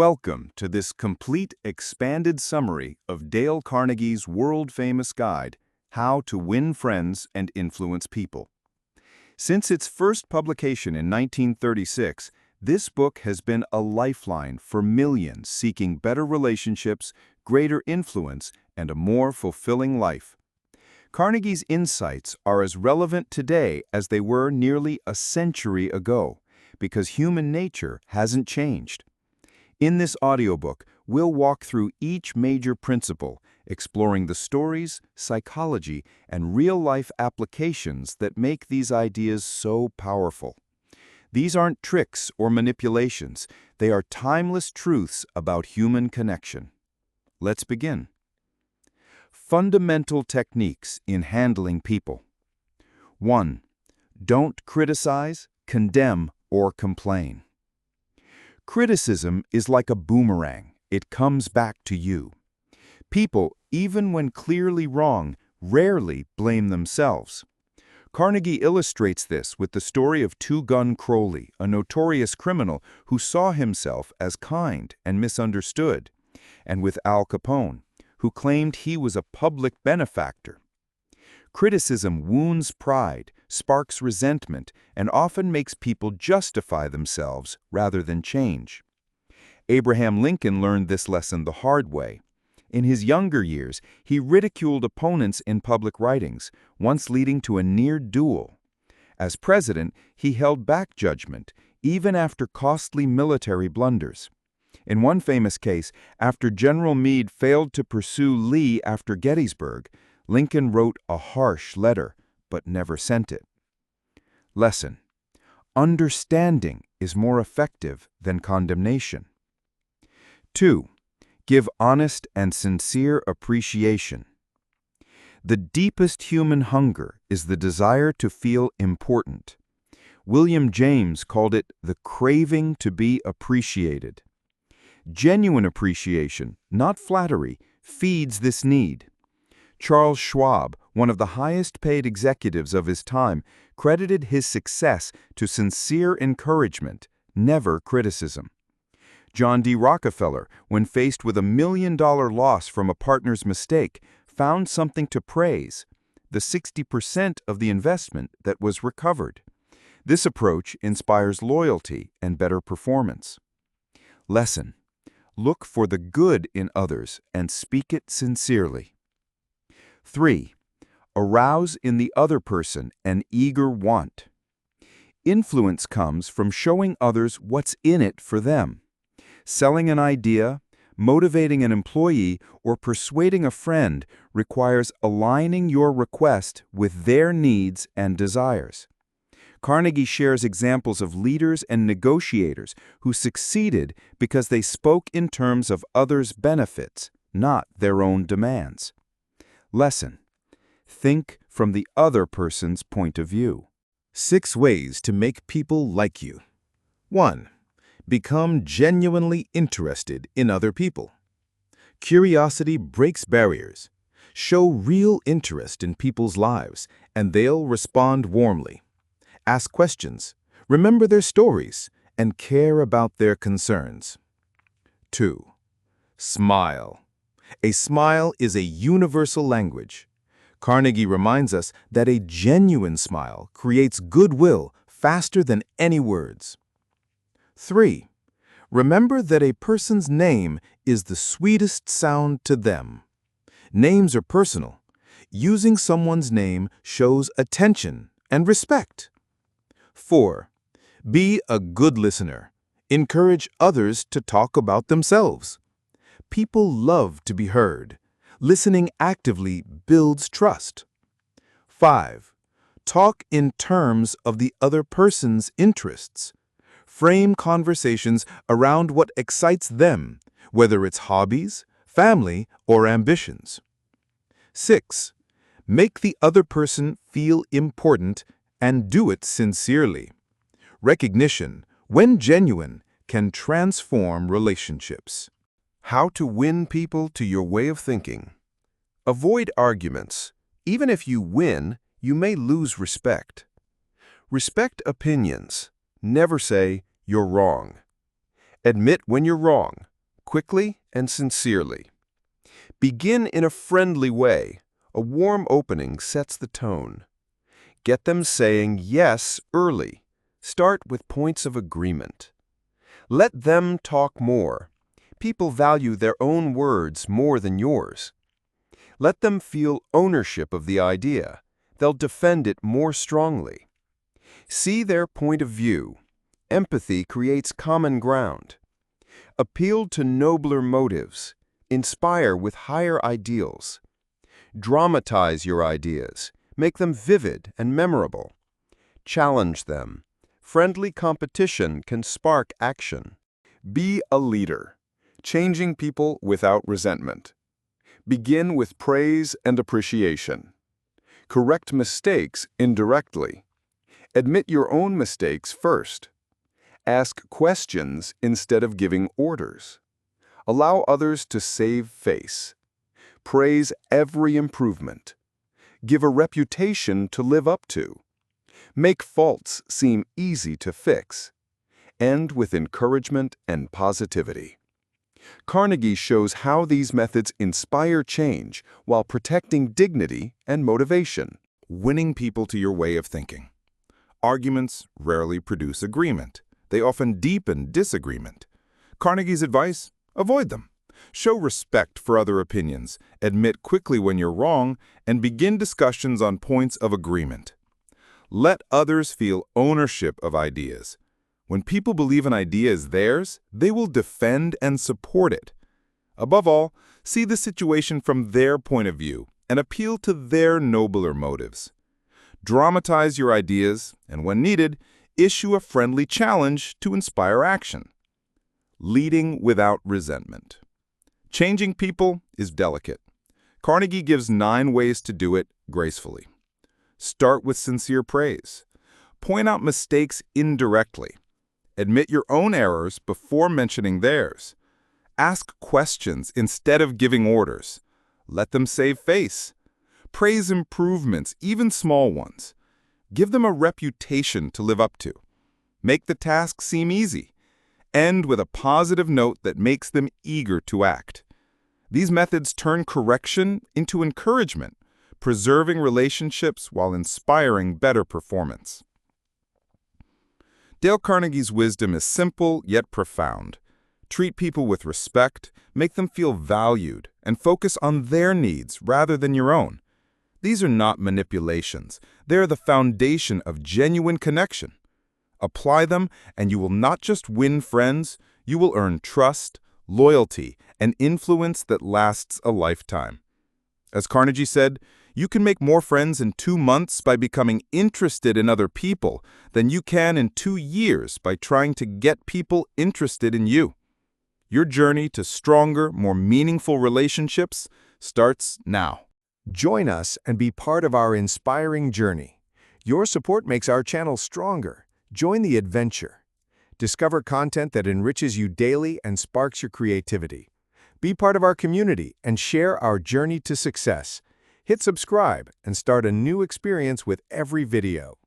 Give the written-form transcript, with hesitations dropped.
Welcome to this complete expanded summary of Dale Carnegie's world-famous guide, How to Win Friends and Influence People. Since its first publication in 1936, this book has been a lifeline for millions seeking better relationships, greater influence, and a more fulfilling life. Carnegie's insights are as relevant today as they were nearly a century ago, because human nature hasn't changed. In this audiobook, we'll walk through each major principle, exploring the stories, psychology, and real-life applications that make these ideas so powerful. These aren't tricks or manipulations. They are timeless truths about human connection. Let's begin. Fundamental techniques in handling people. 1. Don't criticize, condemn, or complain. Criticism is like a boomerang. It comes back to you. People, even when clearly wrong, rarely blame themselves. Carnegie illustrates this with the story of Two Gun Crowley, a notorious criminal who saw himself as kind and misunderstood, and with Al Capone, who claimed he was a public benefactor. Criticism wounds pride, sparks resentment, and often makes people justify themselves rather than change. Abraham Lincoln learned this lesson the hard way. In his younger years, he ridiculed opponents in public writings, once leading to a near duel. As president, he held back judgment, even after costly military blunders. In one famous case, after General Meade failed to pursue Lee after Gettysburg, Lincoln wrote a harsh letter, but never sent it. Lesson: understanding is more effective than condemnation. 2. Give honest and sincere appreciation. The deepest human hunger is the desire to feel important. William James called it the craving to be appreciated. Genuine appreciation, not flattery, feeds this need. Charles Schwab, one of the highest-paid executives of his time, credited his success to sincere encouragement, never criticism. John D. Rockefeller, when faced with $1 million loss from a partner's mistake, found something to praise: the 60% of the investment that was recovered. This approach inspires loyalty and better performance. Lesson: look for the good in others and speak it sincerely. 3. Arouse in the other person an eager want. Influence comes from showing others what's in it for them. Selling an idea, motivating an employee, or persuading a friend requires aligning your request with their needs and desires. Carnegie shares examples of leaders and negotiators who succeeded because they spoke in terms of others' benefits, not their own demands. Lesson: think from the other person's point of view. 6 ways to make people like you. 1. Become genuinely interested in other people. Curiosity breaks barriers. Show real interest in people's lives, and they'll respond warmly. Ask questions, remember their stories, and care about their concerns. 2. Smile. A smile is a universal language. Carnegie reminds us that a genuine smile creates goodwill faster than any words. 3. Remember that a person's name is the sweetest sound to them. Names are personal. Using someone's name shows attention and respect. 4. Be a good listener. Encourage others to talk about themselves. People love to be heard. Listening actively builds trust. 5. Talk in terms of the other person's interests. Frame conversations around what excites them, whether it's hobbies, family, or ambitions. 6. Make the other person feel important and do it sincerely. Recognition, when genuine, can transform relationships. How to win people to your way of thinking. Avoid arguments. Even if you win, you may lose respect. Respect opinions. Never say, "You're wrong." Admit when you're wrong. quickly and sincerely. Begin in a friendly way. A warm opening sets the tone. Get them saying yes early. Start with points of agreement. Let them talk more. People value their own words more than yours. Let them feel ownership of the idea. They'll defend it more strongly. See their point of view. Empathy creates common ground. Appeal to nobler motives. Inspire with higher ideals. Dramatize your ideas. Make them vivid and memorable. Challenge them. Friendly competition can spark action. Be a leader, changing people without resentment. Begin with praise and appreciation. Correct mistakes indirectly. Admit your own mistakes first. Ask questions instead of giving orders. Allow others to save face. Praise every improvement. Give a reputation to live up to. Make faults seem easy to fix. End with encouragement and positivity. Carnegie shows how these methods inspire change while protecting dignity and motivation. Winning people to your way of thinking. Arguments rarely produce agreement. They often deepen disagreement. Carnegie's advice? Avoid them. Show respect for other opinions, admit quickly when you're wrong, and begin discussions on points of agreement. Let others feel ownership of ideas. When people believe an idea is theirs, they will defend and support it. Above all, see the situation from their point of view and appeal to their nobler motives. Dramatize your ideas, and when needed, issue a friendly challenge to inspire action. Leading without resentment. Changing people is delicate. Carnegie gives 9 ways to do it gracefully. Start with sincere praise. Point out mistakes indirectly. Admit your own errors before mentioning theirs. Ask questions instead of giving orders. Let them save face. Praise improvements, even small ones. Give them a reputation to live up to. Make the task seem easy. End with a positive note that makes them eager to act. These methods turn correction into encouragement, preserving relationships while inspiring better performance. Dale Carnegie's wisdom is simple yet profound. Treat people with respect, make them feel valued, and focus on their needs rather than your own. These are not manipulations. They are the foundation of genuine connection. Apply them, and you will not just win friends, you will earn trust, loyalty, and influence that lasts a lifetime. As Carnegie said, you can make more friends in 2 months by becoming interested in other people than you can in 2 years by trying to get people interested in you. Your journey to stronger, more meaningful relationships starts now. Join us and be part of our inspiring journey. Your support makes our channel stronger. Join the adventure. Discover content that enriches you daily and sparks your creativity. Be part of our community and share our journey to success. Hit subscribe and start a new experience with every video.